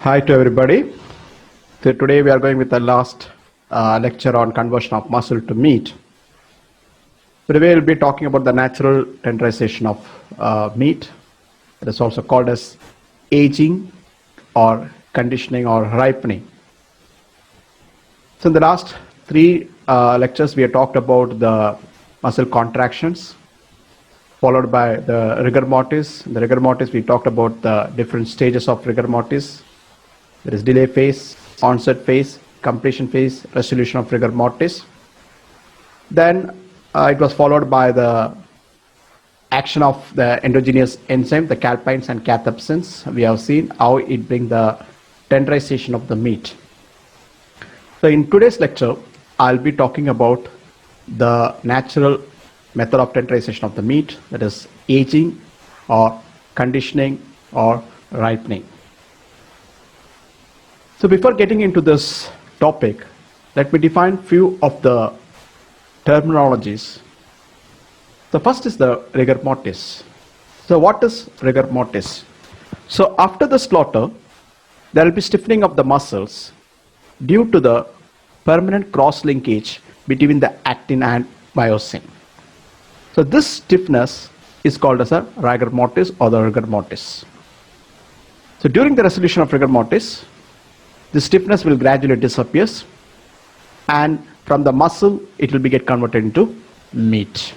Hi to everybody. So today we are going with the last lecture on conversion of muscle to meat. Today we'll be talking about the natural tenderization of meat. It is also called as aging or conditioning or ripening. So in the last three lectures we have talked about the muscle contractions followed by the rigor mortis. In the rigor mortis we talked about the different stages of rigor mortis. There is delay phase, onset phase, completion phase, resolution of rigor mortis. Then it was followed by the action of the endogenous enzyme, the calpines and cathepsins. We have seen how it brings the tenderization of the meat. So in today's lecture, I'll be talking about the natural method of tenderization of the meat, that is aging or conditioning or ripening. So before getting into this topic, let me define few of the terminologies. The first is the rigor mortis. So what is rigor mortis? So after the slaughter, there will be stiffening of the muscles due to the permanent cross-linkage between the actin and myosin. So this stiffness is called as a rigor mortis or the rigor mortis. So during the resolution of rigor mortis, the stiffness will gradually disappear, and from the muscle it will be get converted into meat.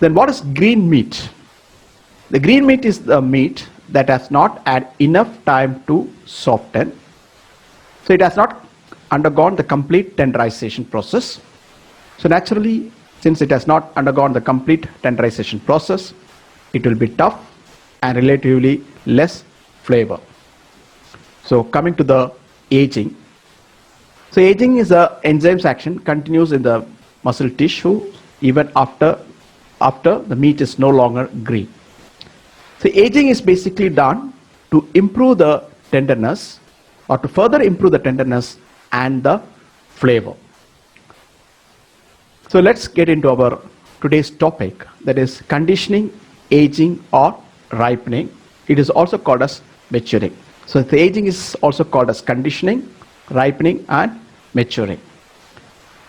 Then what is green meat? The green meat is the meat that has not had enough time to soften. So it has not undergone the complete tenderization process. So naturally, since it has not undergone the complete tenderization process, it will be tough and relatively less flavor. So coming to the aging. So aging is a enzyme's action continues in the muscle tissue even after the meat is no longer green. So aging is basically done to improve the tenderness or to further improve the tenderness and the flavor. So let's get into our today's topic, that is conditioning, aging or ripening. It is also called as maturing. So the aging is also called as conditioning, ripening and maturing.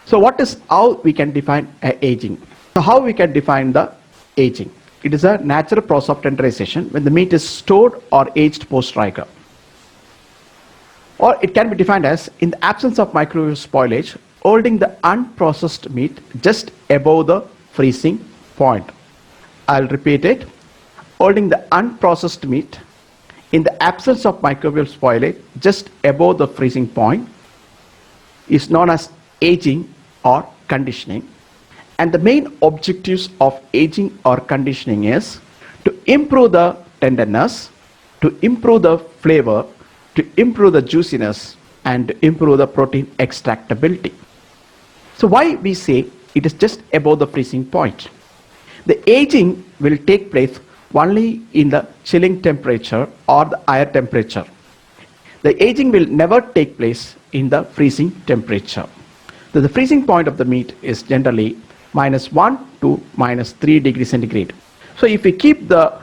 So how we can define aging? So how we can define the aging? It is a natural process of tenderization when the meat is stored or aged post-rigor. Or it can be defined as in the absence of microwave spoilage, holding the unprocessed meat just above the freezing point. I'll repeat it. Holding the unprocessed meat in the absence of microbial spoilage just above the freezing point is known as aging or conditioning. And the main objectives of aging or conditioning is to improve the tenderness, to improve the flavor, to improve the juiciness and to improve the protein extractability. So why we say it is just above the freezing point? The aging will take place only in the chilling temperature or the higher temperature. The aging will never take place in the freezing temperature. So the freezing point of the meat is generally -1 to -3 degrees centigrade. So if we keep the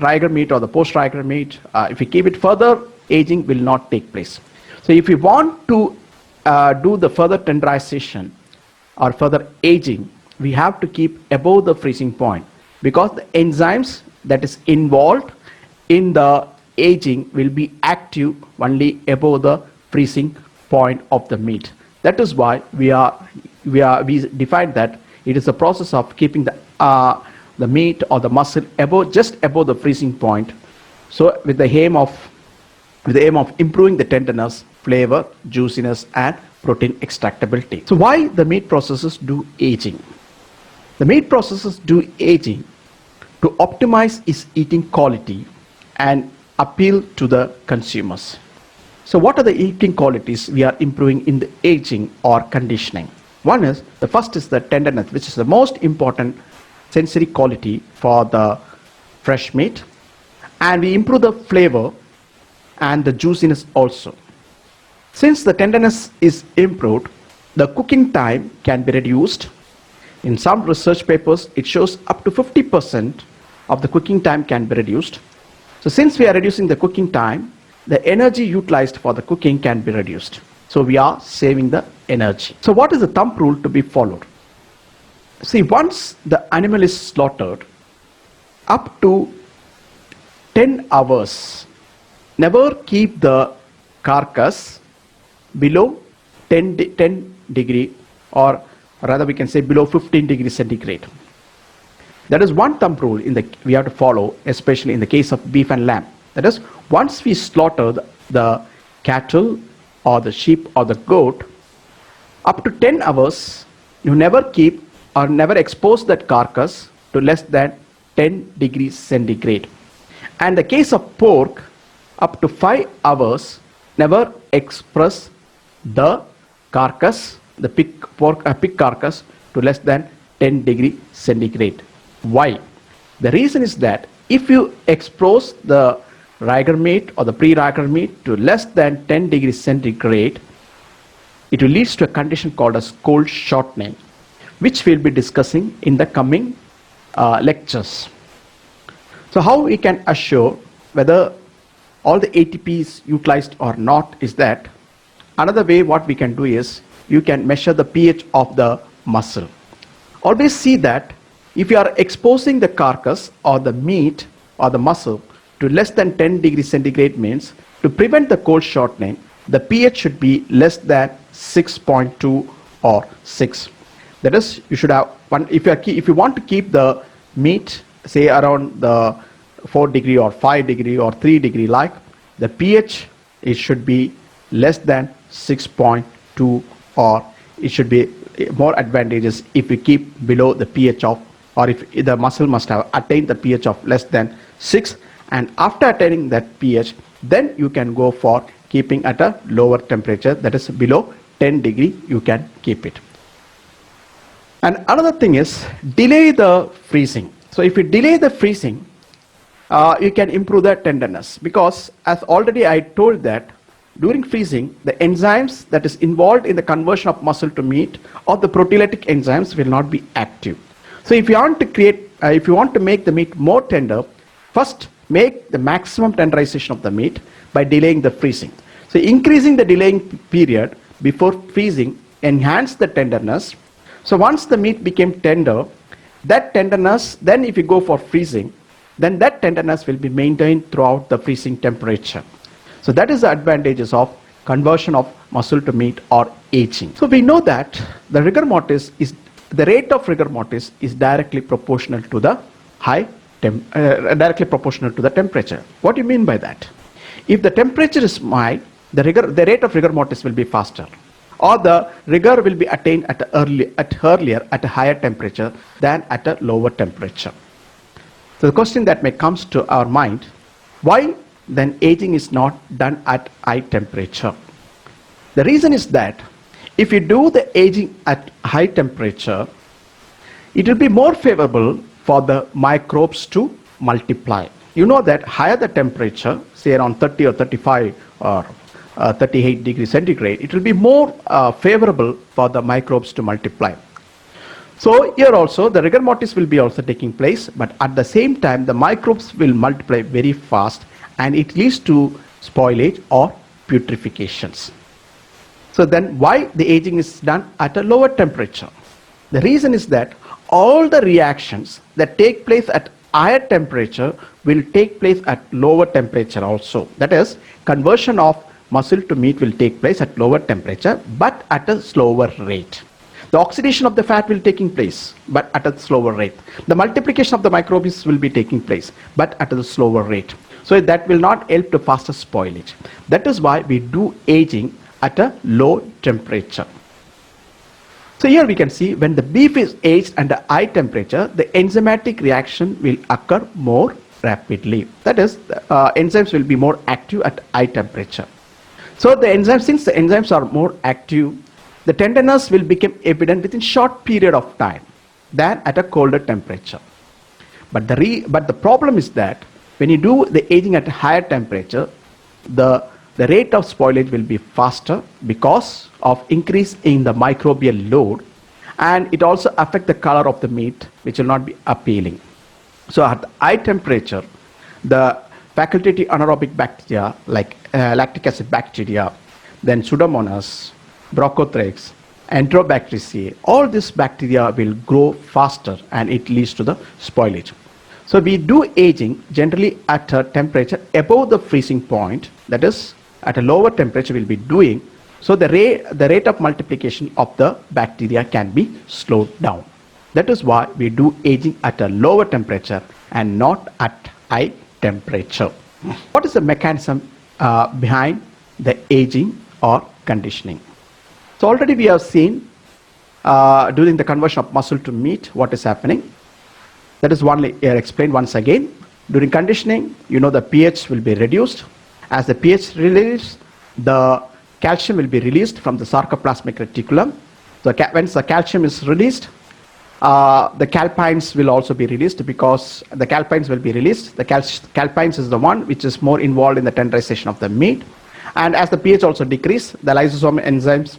rigor meat or the post-rigor meat, if we keep it further, aging will not take place. So if we want to do the further tenderization or further aging, we have to keep above the freezing point, because the enzymes that is involved in the aging will be active only above the freezing point of the meat. That is why we define that it is a process of keeping the meat or the muscle just above the freezing point. So with the aim of improving the tenderness, flavor, juiciness and protein extractability. So why the meat processes do aging? The meat processes do aging to optimize its eating quality and appeal to the consumers. So what are the eating qualities we are improving in the aging or conditioning? The first is the tenderness, which is the most important sensory quality for the fresh meat, and we improve the flavor and the juiciness also. Since the tenderness is improved, the cooking time can be reduced. In some research papers, it shows up to 50% of the cooking time can be reduced. So since we are reducing the cooking time, the energy utilized for the cooking can be reduced. So we are saving the energy. So what is the thumb rule to be followed? See, once the animal is slaughtered, up to 10 hours, never keep the carcass below 10 degree, or rather we can say below 15 degrees centigrade. That is one thumb rule we have to follow, especially in the case of beef and lamb. That is, once we slaughter the cattle or the sheep or the goat, up to 10 hours, you never keep or never expose that carcass to less than 10 degrees centigrade. And the case of pork, up to 5 hours, never express the carcass, the pig carcass, to less than 10 degree centigrade. Why? The reason is that if you expose the Rager meat or the pre-Rager meat to less than 10 degrees centigrade, it will lead to a condition called as cold shortening, which we'll be discussing in the coming lectures. So how we can assure whether all the ATP is utilized or not is that another way what we can do is you can measure the pH of the muscle. Always see that if you are exposing the carcass or the meat or the muscle to less than 10 degrees centigrade, means to prevent the cold shortening, the pH should be less than 6.2 or 6. That is, you should have one. If you want to keep the meat say around the 4 degree or 5 degree or 3 degree, like the pH, it should be less than 6.2, or it should be more advantageous if you keep below the pH of, or if the muscle must have attained the pH of less than 6, and after attaining that pH, then you can go for keeping at a lower temperature, that is below 10 degree you can keep it. And another thing is delay the freezing. So if you delay the freezing, you can improve the tenderness, because as already I told that during freezing, the enzymes that is involved in the conversion of muscle to meat or the proteolytic enzymes will not be active. So if you want to make the meat more tender, first make the maximum tenderization of the meat by delaying the freezing. So increasing the delaying period before freezing enhance the tenderness. So once the meat became tender, that tenderness, then if you go for freezing, then that tenderness will be maintained throughout the freezing temperature. So that is the advantages of conversion of muscle to meat or aging. So we know that the rate of rigor mortis is directly proportional to the temperature. What do you mean by that? If the temperature is mild, the rate of rigor mortis will be faster, or the rigor will be attained at a higher temperature than at a lower temperature. So the question that may comes to our mind, why then aging is not done at high temperature? The reason is that if you do the aging at high temperature, it will be more favorable for the microbes to multiply. You know that higher the temperature, say around 30 or 35 or 38 degrees centigrade, it will be more favorable for the microbes to multiply. So here also the rigor mortis will be also taking place, but at the same time the microbes will multiply very fast, and it leads to spoilage or putrefaction. So then why the aging is done at a lower temperature? The reason is that all the reactions that take place at higher temperature will take place at lower temperature also. That is, conversion of muscle to meat will take place at lower temperature but at a slower rate. The oxidation of the fat will taking place but at a slower rate. The multiplication of the microbes will be taking place but at a slower rate. So that will not help to faster spoilage. That is why we do aging at a low temperature. So here we can see when the beef is aged under high temperature, the enzymatic reaction will occur more rapidly. That is, the enzymes will be more active at high temperature. So the enzymes, since the enzymes are more active, the tenderness will become evident within short period of time than at a colder temperature. But the problem is that when you do the aging at a higher temperature, the rate of spoilage will be faster because of increase in the microbial load, and it also affect the color of the meat, which will not be appealing. So at high temperature, the facultative anaerobic bacteria like lactic acid bacteria, then Pseudomonas, Brachythrix, Enterobacteriaceae, all these bacteria will grow faster and it leads to the spoilage. So we do aging generally at a temperature above the freezing point, that is at a lower temperature we'll be doing, so the rate of multiplication of the bacteria can be slowed down. That is why we do aging at a lower temperature and not at high temperature. What is the mechanism behind the aging or conditioning? So already we have seen during the conversion of muscle to meat what is happening. That is one here explained once again. During conditioning, the pH will be reduced. As the pH releases, the calcium will be released from the sarcoplasmic reticulum. So once the calcium is released, the calpines will also be released. Because the calpines will be released, the calpines is the one which is more involved in the tenderization of the meat. And as the pH also decreases, the lysosome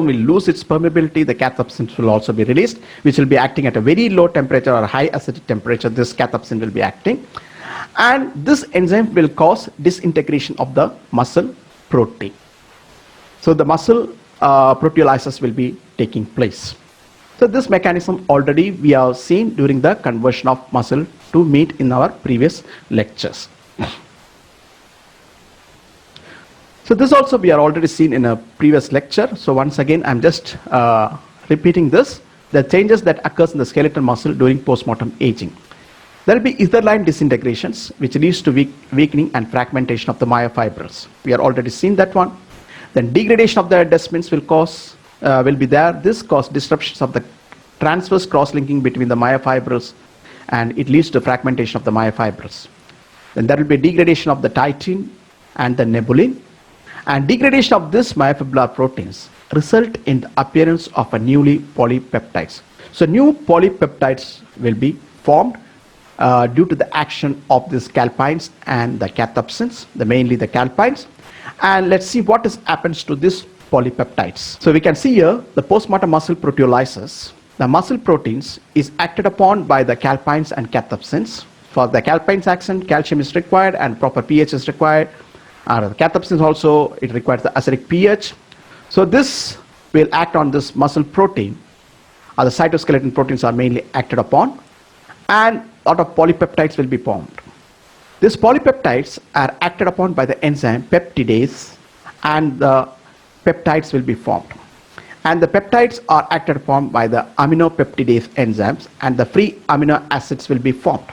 will lose its permeability, the cathepsins will also be released, which will be acting at a very low temperature or high acidic temperature. This cathepsin will be acting. And this enzyme will cause disintegration of the muscle protein. So the muscle proteolysis will be taking place. So this mechanism already we have seen during the conversion of muscle to meat in our previous lectures. So this also we are already seen in a previous lecture. So once again, I'm just repeating this. The changes that occurs in the skeletal muscle during postmortem aging. There will be etherline disintegrations, which leads to weakening and fragmentation of the myofibrils. We are already seen that one. Then degradation of the desmins will be there. This causes disruptions of the transverse cross-linking between the myofibrils, and it leads to fragmentation of the myofibrils. Then there will be degradation of the titin and the nebulin. And degradation of these myofibrillar proteins result in the appearance of a newly polypeptides. So new polypeptides will be formed due to the action of these calpines and the cathepsins, mainly the calpines. And let's see what happens to these polypeptides. So we can see here the postmortem muscle proteolysis. The muscle proteins is acted upon by the calpines and cathepsins. For the calpines action, calcium is required and proper pH is required. The cathepsins also, it requires the acidic pH. So this will act on this muscle protein. The cytoskeleton proteins are mainly acted upon, and a lot of polypeptides will be formed. These polypeptides are acted upon by the enzyme peptidase, and the peptides will be formed. And the peptides are acted upon by the aminopeptidase enzymes, and the free amino acids will be formed.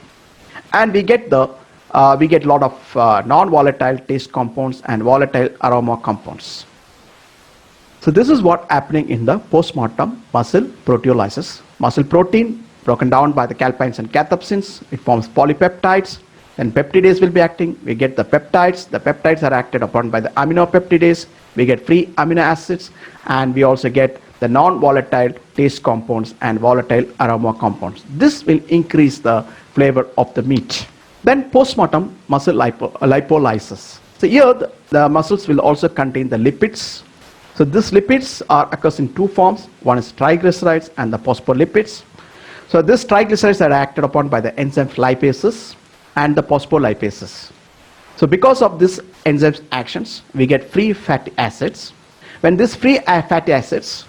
And we get a lot of non-volatile taste compounds and volatile aroma compounds. So this is what happening in the postmortem muscle proteolysis. Muscle protein broken down by the calpines and cathepsins, it forms polypeptides. Then peptidase will be acting. We get the peptides. The peptides are acted upon by the aminopeptidase. We get free amino acids, and we also get the non-volatile taste compounds and volatile aroma compounds. This will increase the flavor of the meat. Then postmortem muscle lipolysis. So here the muscles will also contain the lipids. So these lipids occurs in two forms. One is triglycerides and the phospholipids. So these triglycerides are acted upon by the enzymes lipases and the phospholipases. So because of this enzymes actions, we get free fatty acids. When these free fatty acids,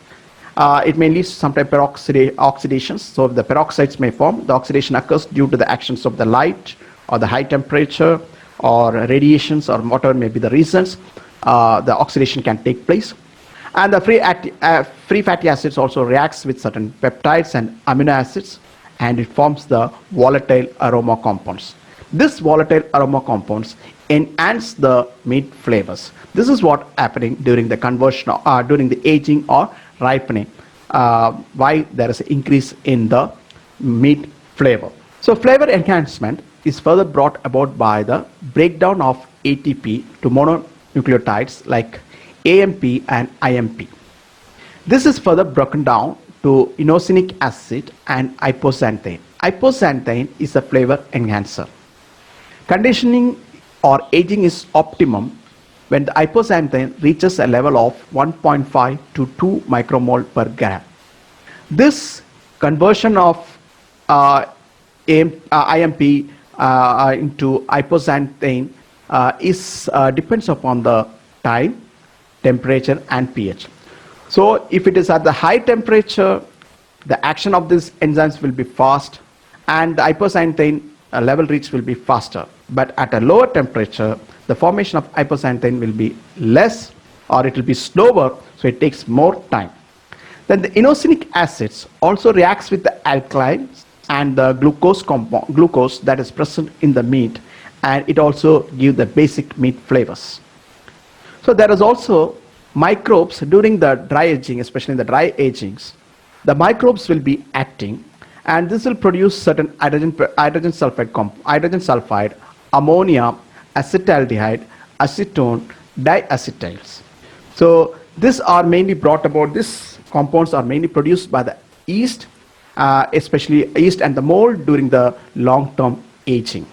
it may lead to sometimes oxidations. So the peroxides may form. The oxidation occurs due to the actions of the light or the high temperature or radiations or whatever may be the reasons. The oxidation can take place. And the free fatty acids also reacts with certain peptides and amino acids, and it forms the volatile aroma compounds. This volatile aroma compounds enhance the meat flavors. This is what happening during the conversion, during the aging or ripening, why there is an increase in the meat flavor. So flavor enhancement is further brought about by the breakdown of ATP to mononucleotides like AMP and IMP. This is further broken down to inosinic acid and ipoxanthine. Ipoxanthine is a flavor enhancer. Conditioning or aging is optimum when the ipoxanthine reaches a level of 1.5 to 2 micromole per gram. This conversion of IMP into isoxanthane is depends upon the time, temperature, and pH. So if it is at the high temperature, the action of these enzymes will be fast, and the isoxanthane level reach will be faster. But at a lower temperature, the formation of isoxanthane will be less, or it will be slower, so it takes more time. Then the inosinic acids also reacts with the alkaline and the glucose that is present in the meat, and it also gives the basic meat flavors. So there is also microbes during the dry aging, especially in the dry agings. The microbes will be acting, and this will produce certain hydrogen sulfide, ammonia, acetaldehyde, acetone, diacetyls. So these are mainly brought about, these compounds are mainly produced by the yeast, especially yeast and the mold during the long-term aging.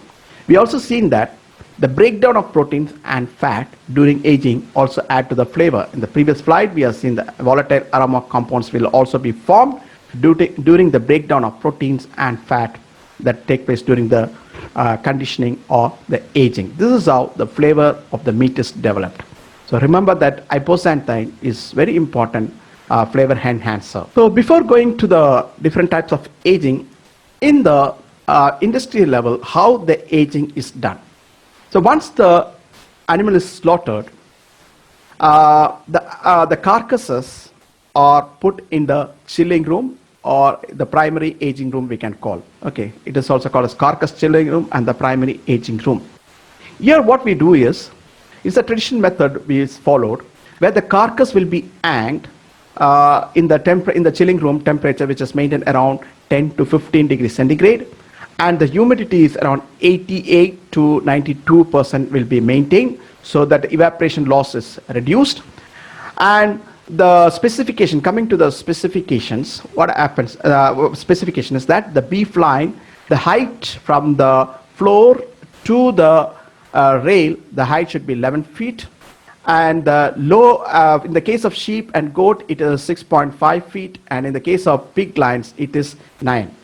We also seen that the breakdown of proteins and fat during aging also add to the flavor. In the previous slide, we have seen the volatile aroma compounds will also be formed during the breakdown of proteins and fat that take place during the conditioning or the aging. This is how the flavor of the meat is developed. So remember that isoxanthine is very important flavor enhancer. So before going to the different types of aging, in the industrial level, how the aging is done. So once the animal is slaughtered, the carcasses are put in the chilling room, or the primary aging room we can call. Okay, it is also called as carcass chilling room and the primary aging room. Here what we do is a traditional method we followed, where the carcass will be hanged in the chilling room temperature, which is maintained around 10 to 15 degrees centigrade, and the humidity is around 88 to 92% will be maintained, so that the evaporation loss is reduced. And the specification, coming to the specifications, what happens, specification is that the beef line, the height from the floor to the rail, the height should be 11 feet. And the low, in the case of sheep and goat, it is 6.5 feet. And in the case of pig lines, it is 9.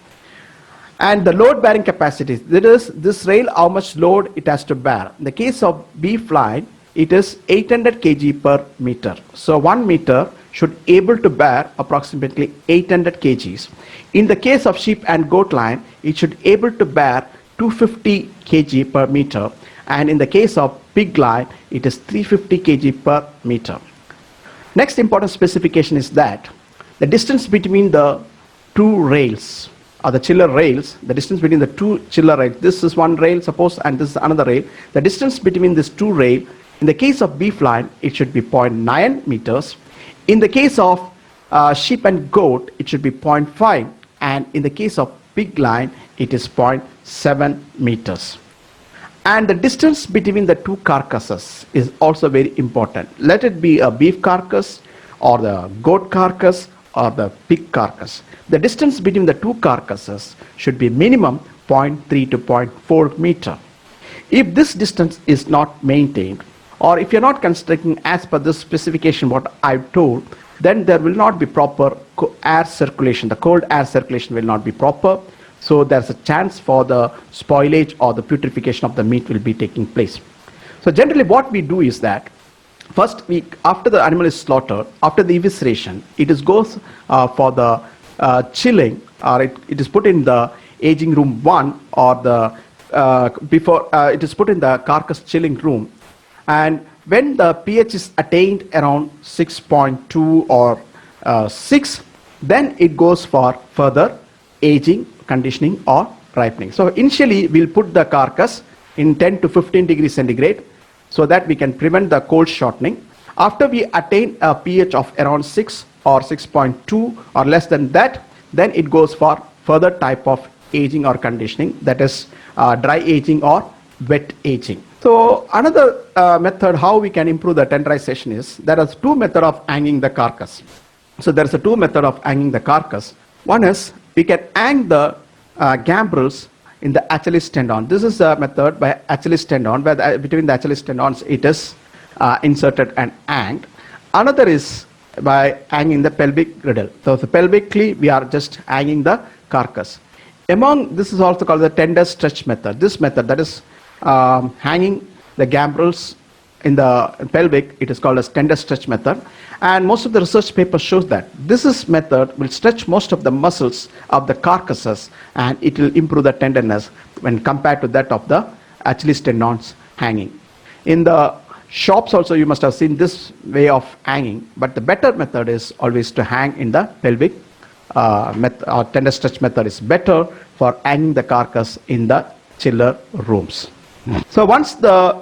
And the load bearing capacity, that is this rail, how much load it has to bear. In the case of beef line, it is 800 kg per meter. So 1 meter should able to bear approximately 800 kgs. In the case of sheep and goat line, it should able to bear 250 kg per meter. And in the case of pig line, it is 350 kg per meter. Next important specification is that the distance between the two rails, or the chiller rails, the distance between the two chiller rails, this is one rail suppose, and this is another rail. The distance between these two rails, in the case of beef line, it should be 0.9 meters. In the case of sheep and goat, it should be 0.5. And in the case of pig line, it is 0.7 meters. And the distance between the two carcasses is also very important. Let it be a beef carcass, or the goat carcass, or the pig carcass. The distance between the two carcasses should be minimum 0.3 to 0.4 meter. If this distance is not maintained, or if you're not constructing as per this specification what I've told, then there will not be proper air circulation. The cold air circulation will not be proper. So there's a chance for the spoilage or the putrefaction of the meat will be taking place. So generally what we do is that first, after the animal is slaughtered, after the evisceration, it goes for the chilling, or it is put in the aging room 1, or the it is put in the carcass chilling room. And when the pH is attained around 6.2 or 6, then it goes for further aging, conditioning, or ripening. So initially we'll put the carcass in 10 to 15 degrees centigrade, so that we can prevent the cold shortening. After we attain a pH of around 6 or 6.2 or less than that, then it goes for further type of aging or conditioning, that is dry aging or wet aging. So another method how we can improve the tenderization is, there is two methods of hanging the carcass. So there is a two method of hanging the carcass. One is we can hang the gambrels in the Achilles tendon. This is a method by Achilles tendon, where between the Achilles tendons it is inserted and hanged. Another is by hanging the pelvic girdle. So pelvically we are just hanging the carcass. This is also called the tender stretch method. This method, that is hanging the gambrels in the pelvic, it is called as tender stretch method. And most of the research papers shows that this method will stretch most of the muscles of the carcasses, and it will improve the tenderness when compared to that of the Achilles tendons hanging. In the shops also you must have seen this way of hanging, but the better method is always to hang in the pelvic tender stretch method is better for hanging the carcass in the chiller rooms. So once the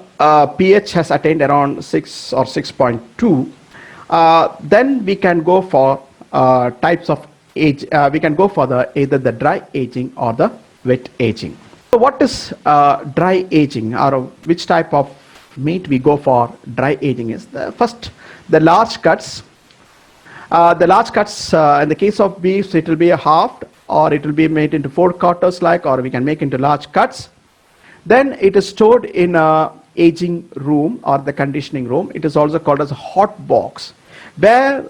pH has attained around 6 or 6.2, then we can go for types of age. We can go for either the dry aging or the wet aging. So what is dry aging, or which type of meat we go for dry aging is first the large cuts. The large cuts, in the case of beef, it will be a halved, or it will be made into 4 quarters like, or we can make into large cuts. Then it is stored in a aging room or the conditioning room. It is also called as a hot box, where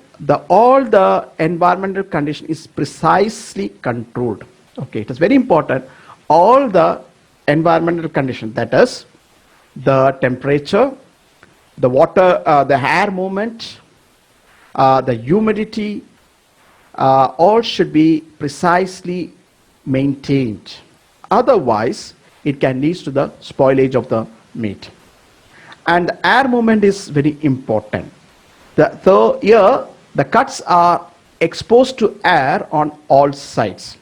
all the environmental condition is precisely controlled. Okay, it is very important. All the environmental condition, that is the temperature, the water, the air movement, the humidity, all should be precisely maintained. Otherwise, it can lead to the spoilage of the meat. And the air movement is very important. So here, the cuts are exposed to air on all sides.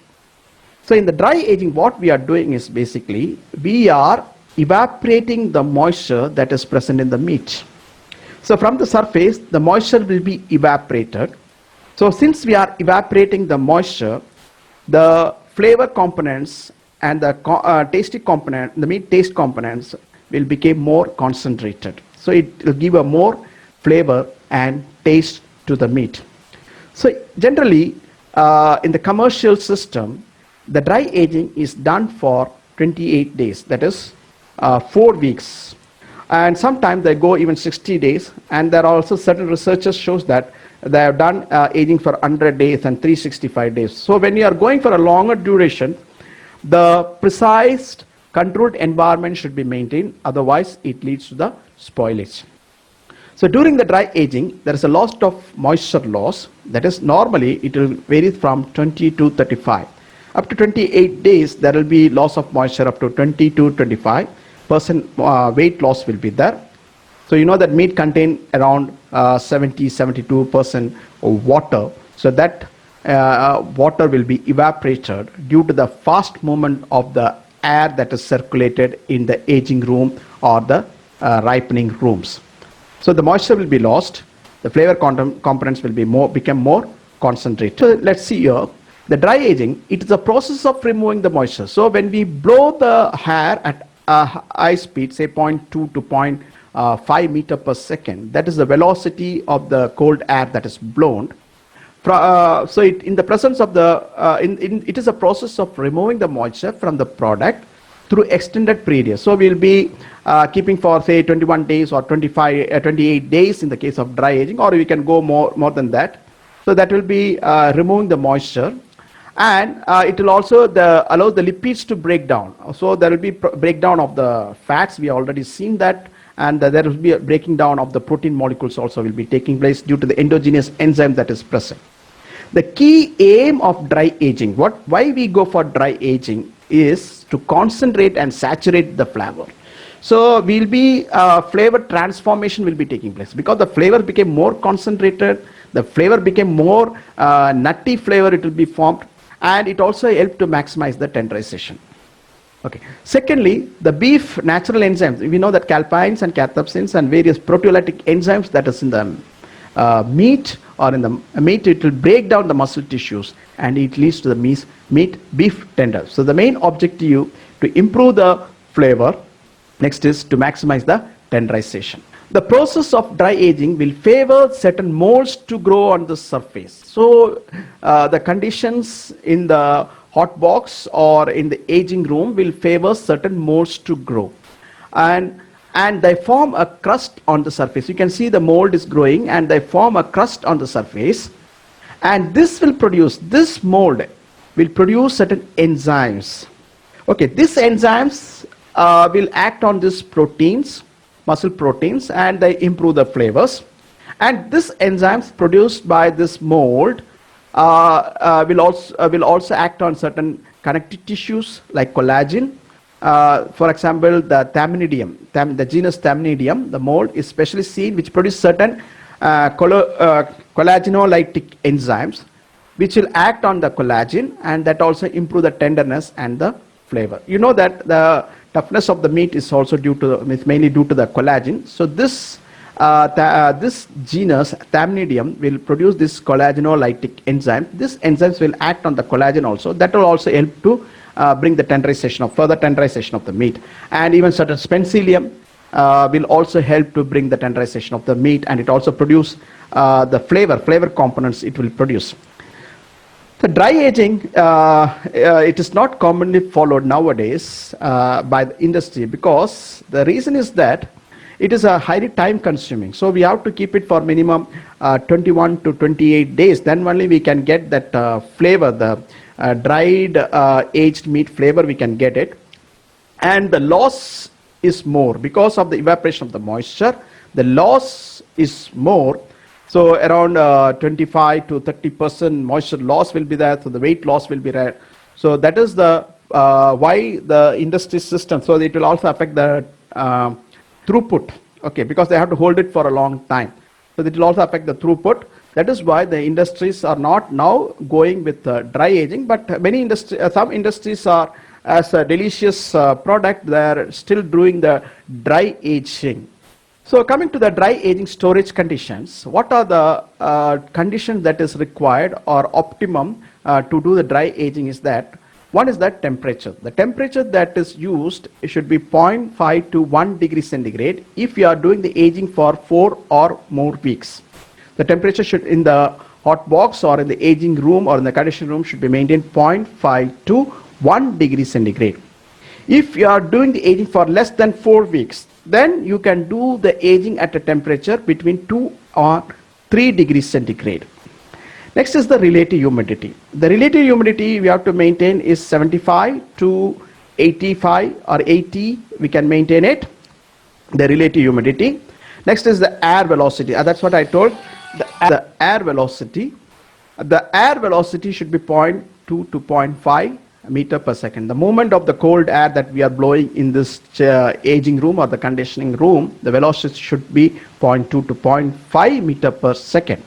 So in the dry aging, what we are doing is basically, we are evaporating the moisture that is present in the meat. So from the surface, the moisture will be evaporated. So since we are evaporating the moisture, the flavor components and the tasty component, the meat taste components will become more concentrated. So it will give a more flavor and taste to the meat. So generally, in the commercial system, the dry aging is done for 28 days, that is 4 weeks. And sometimes they go even 60 days. And there are also certain researchers shows that they have done aging for 100 days and 365 days. So when you are going for a longer duration, the precise controlled environment should be maintained. Otherwise, it leads to the spoilage. So during the dry aging, there is a loss of moisture loss. That is, normally it will vary from 20 to 35. Up to 28 days, there will be loss of moisture up to 20 to 25%. Weight loss will be there. So you know that meat contain around 70-72% of water. So that water will be evaporated due to the fast movement of the air that is circulated in the aging room or the ripening rooms. So the moisture will be lost. The flavor components will become more concentrated. So let's see here. The dry aging, it is a process of removing the moisture. So when we blow the air at high speed, say 0.2 to 0.5 meter per second, that is the velocity of the cold air that is blown. So in the presence of it is a process of removing the moisture from the product through extended periods. So we'll be keeping for say 21 days or 28 days in the case of dry aging, or we can go more than that. So that will be removing the moisture. And it will also allow the lipids to break down. So there will be breakdown of the fats. We have already seen that. And there will be a breaking down of the protein molecules also will be taking place due to the endogenous enzyme that is present. The key aim of dry aging, why we go for dry aging, is to concentrate and saturate the flavor. So we'll be flavor transformation will be taking place because the flavor became more concentrated. The flavor became more nutty flavor. It will be formed. And it also helps to maximize the tenderization. Okay. Secondly, the beef natural enzymes. We know that calpains and cathepsins and various proteolytic enzymes that is in the meat or in the meat, it will break down the muscle tissues and it leads to the beef tender. So the main objective to improve the flavor, next is to maximize the tenderization. The process of dry aging will favor certain molds to grow on the surface. So the conditions in the hot box or in the aging room will favor certain molds to grow. And they form a crust on the surface. You can see the mold is growing and they form a crust on the surface. And this will produce, this mold will produce certain enzymes. Okay, these enzymes will act on these proteins, muscle proteins, and they improve the flavors. And these enzymes produced by this mold will also act on certain connective tissues like collagen. For example, the Thamnidium, the genus Thamnidium, the mold is specially seen which produce certain collagenolytic enzymes which will act on the collagen, and that also improve the tenderness and the flavor. You know that the toughness of the meat is also mainly due to the collagen. So this this genus Thamnidium will produce this collagenolytic enzyme. These enzymes will act on the collagen also. That will also help to bring the further tenderization of the meat. And even certain Spencilium will also help to bring the tenderization of the meat, and it also produce the flavor components it will produce. The dry aging, it is not commonly followed nowadays by the industry, because the reason is that it is a highly time consuming. So we have to keep it for minimum 21 to 28 days. Then only we can get that flavor, the dried aged meat flavor, we can get it. And the loss is more because of the evaporation of the moisture. The loss is more. So around 25 to 30% moisture loss will be there. So the weight loss will be there. So that is the why the industry system. So it will also affect the throughput. Okay, because they have to hold it for a long time. So it will also affect the throughput. That is why the industries are not now going with dry aging, but some industries are, as a delicious product, they are still doing the dry aging. So coming to the dry aging storage conditions, what are the conditions that is required or optimum to do the dry aging is that, one is that temperature. The temperature that is used should be 0.5 to 1 degree centigrade if you are doing the aging for 4 or more weeks. The temperature should in the hot box or in the aging room or in the conditioning room should be maintained 0.5 to 1 degree centigrade. If you are doing the aging for less than 4 weeks, then you can do the aging at a temperature between 2 or 3 degrees centigrade. Next is the relative humidity. The relative humidity we have to maintain is 75 to 85 or 80, we can maintain it, the relative humidity. Next is the air velocity. That's what I told, the air velocity. The air velocity should be 0.2 to 0.5 meter per second. The movement of the cold air that we are blowing in this aging room or the conditioning room, the velocity should be 0.2 to 0.5 meter per second.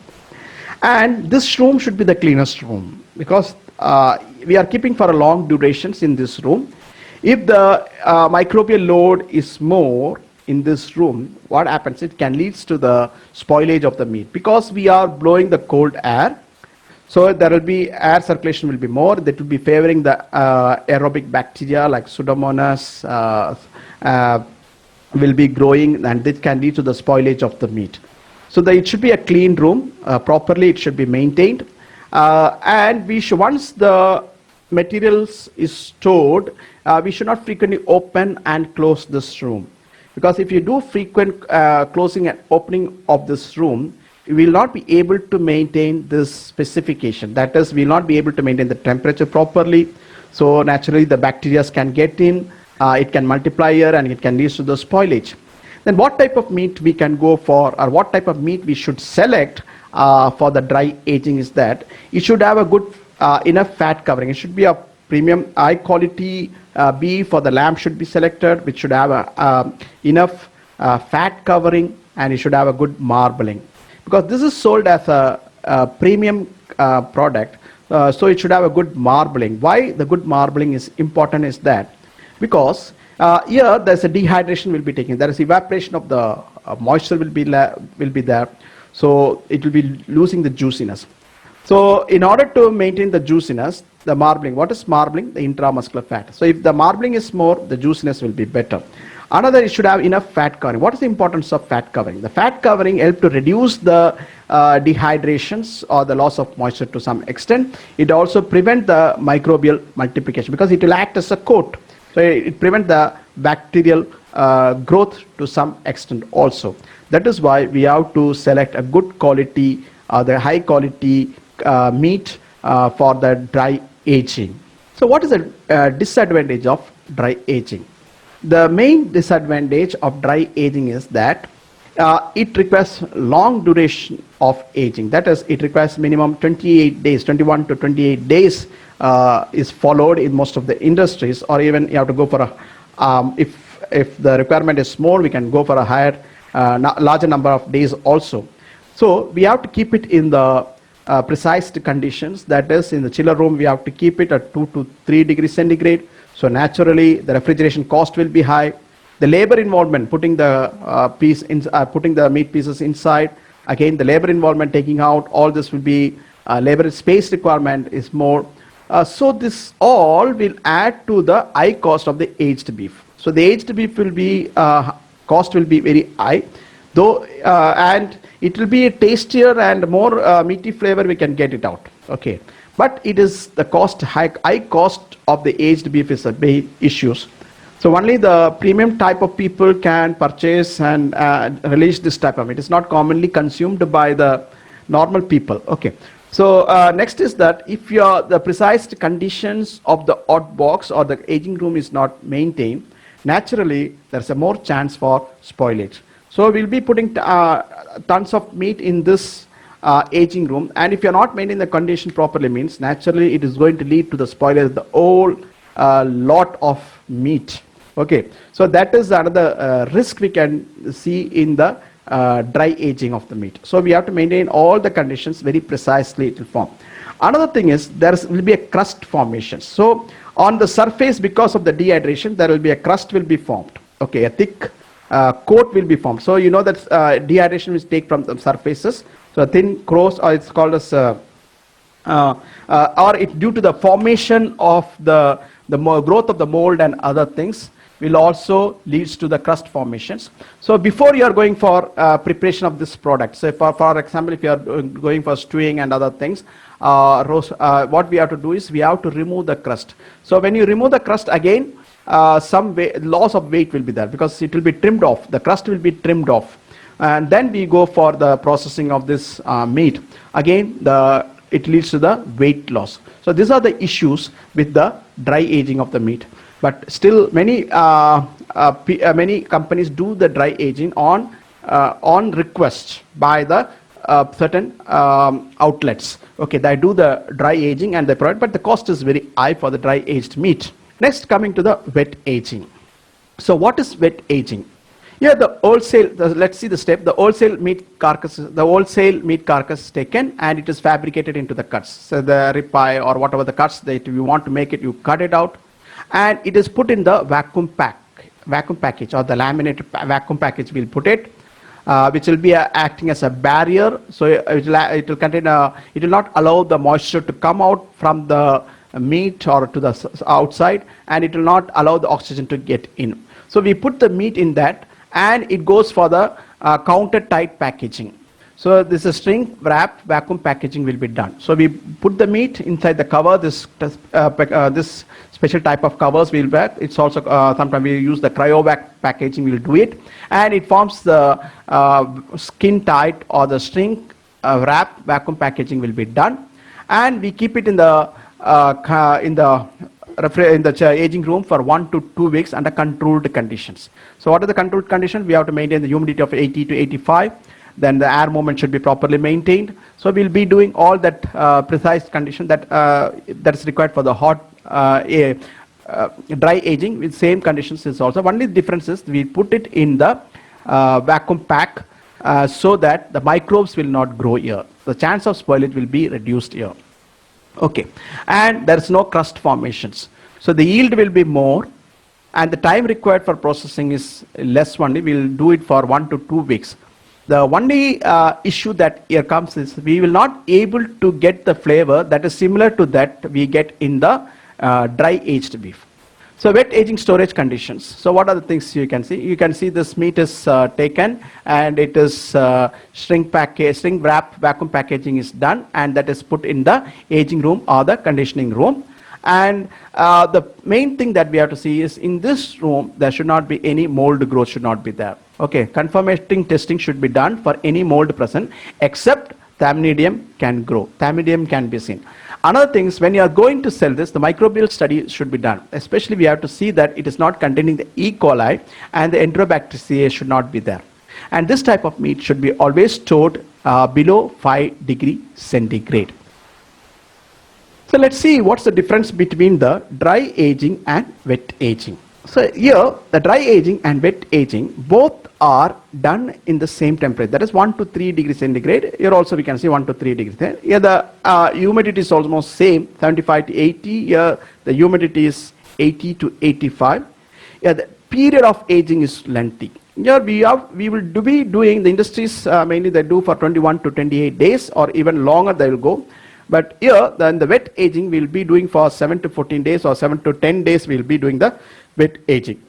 And this room should be the cleanest room, because we are keeping for a long durations in this room. If the microbial load is more in this room, what happens? It can lead to the spoilage of the meat, because we are blowing the cold air. So there will be air circulation will be more. That will be favoring the aerobic bacteria like Pseudomonas will be growing, and this can lead to the spoilage of the meat. So it should be a clean room, properly it should be maintained. And once the materials is stored, we should not frequently open and close this room. Because if you do frequent closing and opening of this room, you will not be able to maintain this specification. That is, we will not be able to maintain the temperature properly. So naturally the bacteria can get in, it can multiply here, and it can lead to the spoilage. Then what type of meat we can go for, or what type of meat we should select for the dry aging is that it should have a good enough fat covering. It should be a premium high quality beef, for the lamb should be selected, which should have enough fat covering, and it should have a good marbling, because this is sold as a premium product. So it should have a good marbling. Why the good marbling is important is that because here there's a dehydration will be taking. There is evaporation of the moisture will be there. So it will be losing the juiciness. So in order to maintain the juiciness, the marbling. What is marbling? The intramuscular fat. So if the marbling is more, the juiciness will be better. Another, it should have enough fat covering. What is the importance of fat covering? The fat covering helps to reduce the dehydrations or the loss of moisture to some extent. It also prevents the microbial multiplication, because it will act as a coat. So it prevents the bacterial growth to some extent also. That is why we have to select a good quality, the high quality meat for the dry aging. So what is the disadvantage of dry aging? The main disadvantage of dry aging is that it requires long duration of aging. That is, it requires minimum 28 days, 21 to 28 days is followed in most of the industries, or even you have to go for a, if the requirement is more, we can go for a higher, larger number of days also. So we have to keep it in the precise conditions. That is, in the chiller room, we have to keep it at 2 to 3 degrees centigrade. So naturally, the refrigeration cost will be high. The labor involvement, putting the putting the meat pieces inside, again, the labor involvement, taking out, all this will be labor space requirement is more. So this all will add to the high cost of the aged beef. So the aged beef will be cost will be very high, though, and it will be tastier and more meaty flavor. We can get it out. Okay, but it is the cost high cost of the aged beef is a big issues. So only the premium type of people can purchase and release this type of meat. It is not commonly consumed by the normal people. Okay. So next is that if the precise conditions of the hot box or the aging room is not maintained, naturally there's a more chance for spoilage. So we'll be putting tons of meat in this aging room, and if you're not maintaining the condition properly, means naturally it is going to lead to the spoilage, the whole lot of meat. Okay, so that is another risk we can see in the dry aging of the meat. So we have to maintain all the conditions very precisely it will form. Another thing is there will be a crust formation. So on the surface, because of the dehydration, there will be a crust will be formed. Okay, a thick coat will be formed. So you know that dehydration will take from the surfaces. So a thin crust, or it's called as or it due to the formation of the growth of the mold and other things, will also leads to the crust formations. So before you are going for preparation of this product, so for example, if you are going for stewing and other things, what we have to do is we have to remove the crust. So when you remove the crust, again, some loss of weight will be there, because it will be trimmed off. The crust will be trimmed off, and then we go for the processing of this meat. Again, it leads to the weight loss. So these are the issues with the dry aging of the meat. But still, many companies do the dry aging on request by the certain outlets. Okay, they do the dry aging and they provide, but the cost is very high for the dry aged meat. Next, coming to the wet aging. So what is wet aging? Here the wholesale, let's see the step. The wholesale meat carcass is taken and it is fabricated into the cuts. So the ribeye or whatever the cuts that you want to make it, you cut it out, and it is put in the vacuum package, or the laminated vacuum package. We'll put it, which will be acting as a barrier. So it will contain it will not allow the moisture to come out from the meat or to the outside, and it will not allow the oxygen to get in. So we put the meat in that, and it goes for the counter tight packaging. So this is string wrap vacuum packaging will be done. So we put the meat inside the cover. This special type of covers we'll wear. It's also sometimes we use the cryovac packaging. We'll do it, and it forms the skin tight or the string wrap vacuum packaging will be done, and we keep it in the aging room for 1 to 2 weeks under controlled conditions. So what are the controlled conditions? We have to maintain the humidity of 80 to 85. Then the air movement should be properly maintained. So we'll be doing all that precise condition that is required for the hot dry aging with same conditions is also. Only difference is we put it in the vacuum pack so that the microbes will not grow here. The chance of spoilage will be reduced here. Okay, and there is no crust formations. So the yield will be more, and the time required for processing is less only. We'll do it for 1 to 2 weeks. The only issue that here comes is we will not able to get the flavor that is similar to that we get in the dry aged beef. So wet aging storage conditions. So what are the things you can see? You can see this meat is taken, and it is shrink wrap vacuum packaging is done, and that is put in the aging room or the conditioning room. And the main thing that we have to see is in this room there should not be any mold growth, should not be there. Okay, confirmation testing should be done for any mold present, except Thamnidium can grow. Thamnidium can be seen. Another thing is when you are going to sell this, the microbial study should be done. Especially we have to see that it is not containing the E. coli and the Enterobacteriaceae should not be there. And this type of meat should be always stored below 5 degrees centigrade. So let's see what's the difference between the dry aging and wet aging. So here the dry aging and wet aging both are done in the same temperature, that is 1 to 3 degrees centigrade. Here also we can see 1 to 3 degrees. Here the humidity is almost same, 75 to 80. Here the humidity is 80 to 85. Here the period of aging is lengthy. Here we will be doing, the industries mainly they do for 21 to 28 days or even longer they will go. But here then the wet aging will be doing for 7 to 14 days or 7 to 10 days we will be doing the wet aging.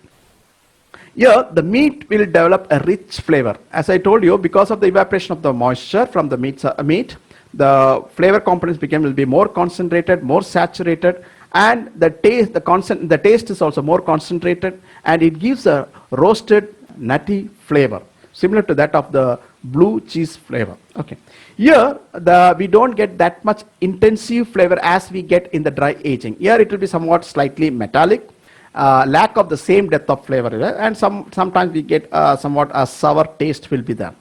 Here the meat will develop a rich flavor. As I told you, because of the evaporation of the moisture from the meat, the flavor components will be more concentrated, more saturated, and the taste is also more concentrated, and it gives a roasted nutty flavor similar to that of the blue cheese flavor. Okay. Here we don't get that much intensive flavor as we get in the dry aging. Here it will be somewhat slightly metallic, lack of the same depth of flavor, and sometimes we get somewhat a sour taste will be there.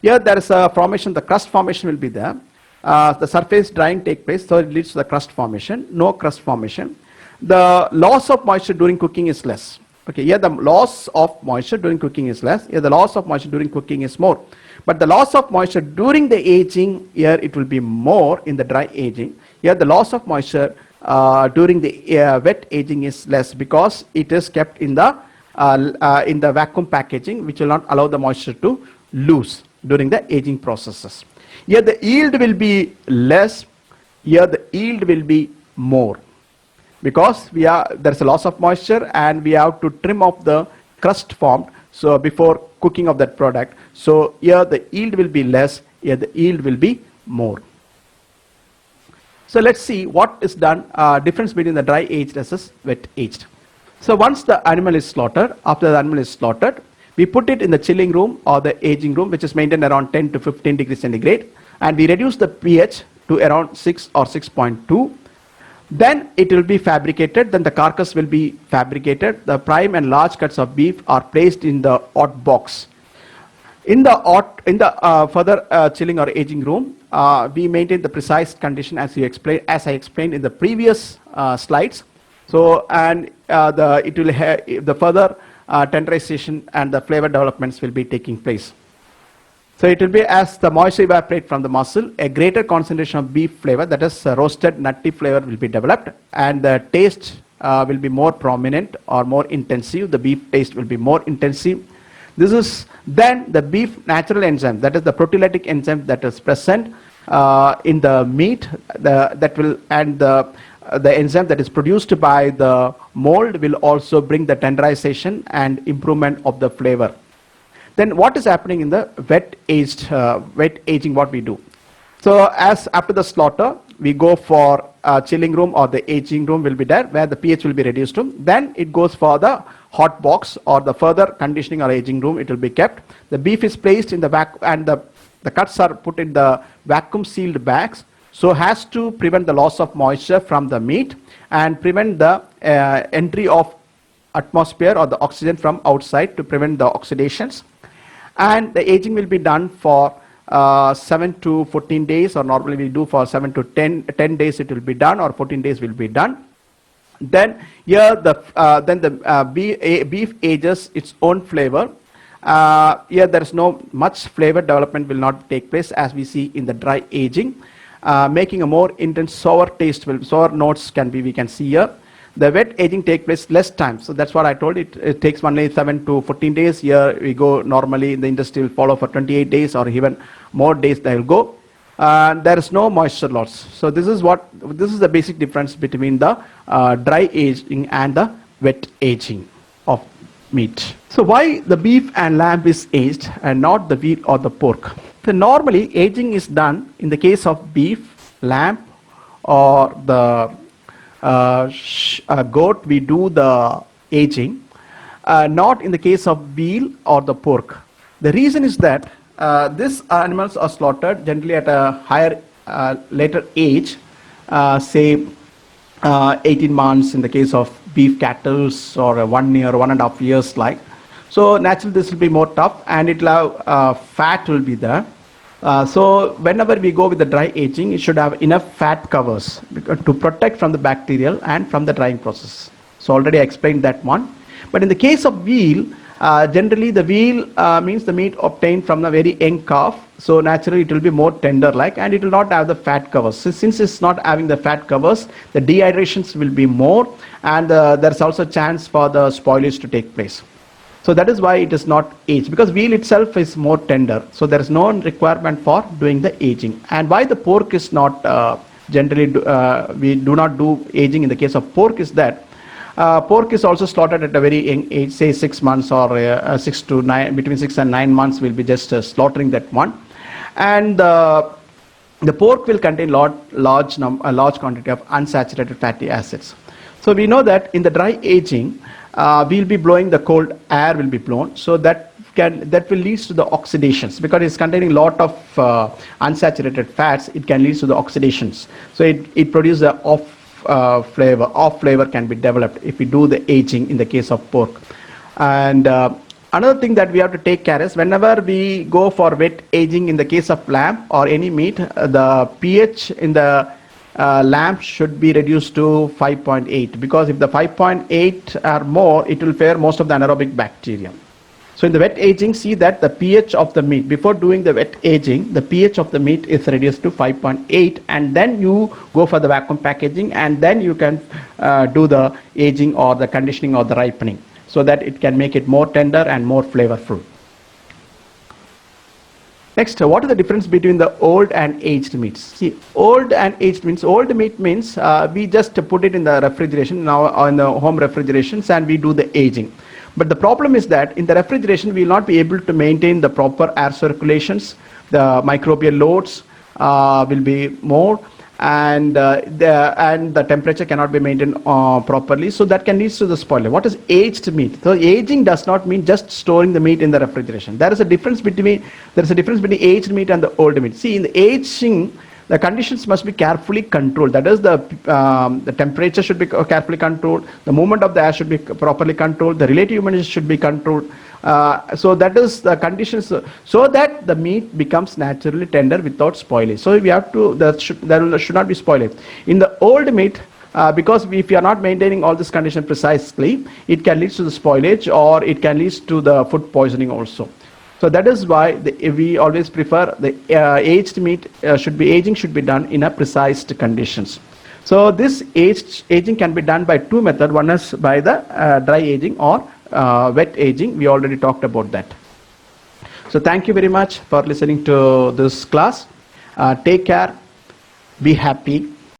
Here there is a formation, the crust formation will be there. The surface drying take place, so it leads to the crust formation. No crust formation. The loss of moisture during cooking is less. Okay, here the loss of moisture during cooking is less. Here the loss of moisture during cooking is more. But the loss of moisture during the aging, here it will be more in the dry aging. Here the loss of moisture during the wet aging is less because it is kept in the vacuum packaging, which will not allow the moisture to lose during the aging processes. Here the yield will be less. Here the yield will be more, because there's a loss of moisture and we have to trim off the crust formed so before cooking of that product. So here the yield will be less, here the yield will be more. So let's see what is done, difference between the dry aged versus wet aged. So once the animal is slaughtered, after the animal is slaughtered, we put it in the chilling room or the aging room, which is maintained around 10 to 15 degrees centigrade, and we reduce the pH to around 6 or 6.2. Then it will be fabricated, then the carcass will be fabricated. The prime and large cuts of beef are placed in the hot box. In the further chilling or aging room, we maintain the precise condition as I explained in the previous slides. So, and the further tenderization and the flavor developments will be taking place. So it will be as the moisture evaporates from the muscle, a greater concentration of beef flavor, that is roasted nutty flavor, will be developed, and the taste will be more prominent or more intensive. The beef taste will be more intensive. This is then the beef natural enzyme, that is the proteolytic enzyme that is present in the meat, the enzyme that is produced by the mold will also bring the tenderization and improvement of the flavor. Then what is happening in the wet aging, what we do? So as after the slaughter, we go for chilling room or the aging room will be there, where the pH will be reduced to. Then it goes for the hot box or the further conditioning or aging room, it will be kept. The beef is placed in the vacuum and the cuts are put in the vacuum sealed bags, so as to prevent the loss of moisture from the meat and prevent the entry of atmosphere or the oxygen from outside to prevent the oxidations. And the aging will be done for 7 to 14 days, or normally we do for 7 to 10 days it will be done, or 14 days will be done. Then here the beef ages its own flavor. Here there is no much flavor development will not take place as we see in the dry aging, making a more intense sour taste. Sour notes we can see here. The wet aging takes place less time, so that's what I told. It takes only 7 to 14 days. Here we go normally in the industry will follow for 28 days or even more days they will go. There is no moisture loss. So this is the basic difference between the dry aging and the wet aging of meat. So why the beef and lamb is aged and not the veal or the pork? So normally aging is done in the case of beef, lamb, or the goat, we do the aging, not in the case of veal or the pork. The reason is that these animals are slaughtered generally at a higher later age, say 18 months in the case of beef cattle, or 1 year, 1.5 years like. So naturally this will be more tough, and it will have fat will be there. So whenever we go with the dry aging, it should have enough fat covers to protect from the bacterial and from the drying process. So already I explained that one. But in the case of veal, generally the veal means the meat obtained from the very young calf. So naturally it will be more tender like, and it will not have the fat covers. So since it's not having the fat covers, the dehydrations will be more, and there's also a chance for the spoilage to take place. So that is why it is not aged, because veal itself is more tender. So there is no requirement for doing the aging. And why the pork is not generally, we do not do aging in the case of pork is that pork is also slaughtered at a very young age, say 6 months, or 6 to 9, between 6 and 9 months we'll be just slaughtering that one. And the pork will contain large quantity of unsaturated fatty acids. So we know that in the dry aging, we'll be blowing the cold air will be blown, so that will lead to the oxidations, because it's containing lot of unsaturated fats. It can lead to the oxidations, so it produces a off flavor can be developed if we do the aging in the case of pork. And another thing that we have to take care is, whenever we go for wet aging in the case of lamb or any meat, the pH in the lamb should be reduced to 5.8, because if the 5.8 are more, it will fare most of the anaerobic bacteria. So in the wet aging, see that the pH of the meat, before doing the wet aging, the pH of the meat is reduced to 5.8, and then you go for the vacuum packaging, and then you can do the aging or the conditioning or the ripening, so that it can make it more tender and more flavorful. Next, what is the difference between the old and aged meats? See, old and aged means, old meat means we just put it in the refrigeration, now in the home refrigerations, and we do the aging. But the problem is that in the refrigeration, we will not be able to maintain the proper air circulations, the microbial loads will be more, and the temperature cannot be maintained properly, so that can lead to the spoiler. What is aged meat? So aging does not mean just storing the meat in the refrigeration. There is a difference between aged meat and the old meat. See, in the aging, the conditions must be carefully controlled. That is, the temperature should be carefully controlled, the movement of the air should be properly controlled, the relative humidity should be controlled. So that is the conditions, so that the meat becomes naturally tender without spoilage. So we have to, there should not be spoilage. In the old meat, because if you are not maintaining all this condition precisely, it can lead to the spoilage, or it can lead to the food poisoning also. So that is why we always prefer the aged meat aging should be done in a precise conditions. So this aging can be done by two methods. One is by the dry aging or wet aging. We already talked about that. So thank you very much for listening to this class. Take care, be happy.